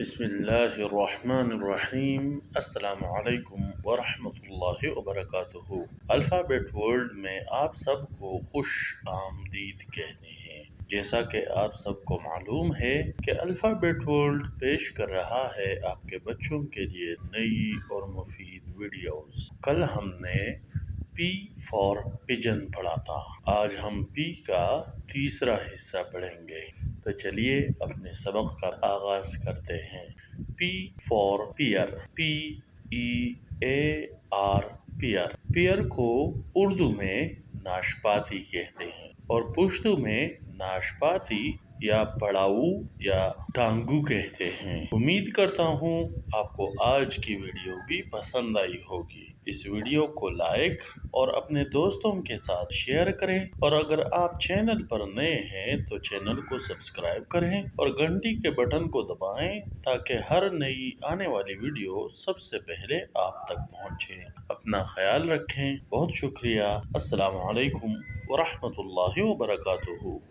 بسم اللہ الرحمن الرحیم۔ السلام علیکم ورحمۃ اللہ وبرکاتہ۔ الفابیٹ ورلڈ میں آپ سب کو خوش آمدید کہتے ہیں۔ جیسا کہ آپ سب کو معلوم ہے کہ الفابیٹ ورلڈ پیش کر رہا ہے آپ کے بچوں کے لیے نئی اور مفید ویڈیوز۔ کل ہم نے پی فار پجن پڑھا تھا۔ آج ہم پی کا تیسرا حصہ پڑھیں گے۔ تو چلیے اپنے سبق کا آغاز کرتے ہیں۔ P for pear, PEAR pear. Pear کو اردو میں ناشپاتی کہتے ہیں اور پشتو میں ناشپاتی یا پڑاؤ یا ٹانگو کہتے ہیں۔ امید کرتا ہوں آپ کو آج کی ویڈیو بھی پسند آئی ہوگی۔ اس ویڈیو کو لائک اور اپنے دوستوں کے ساتھ شیئر کریں، اور اگر آپ چینل پر نئے ہیں تو چینل کو سبسکرائب کریں اور گھنٹی کے بٹن کو دبائیں تاکہ ہر نئی آنے والی ویڈیو سب سے پہلے آپ تک پہنچے۔ اپنا خیال رکھیں۔ بہت شکریہ۔ السلام علیکم ورحمۃ اللہ وبرکاتہ۔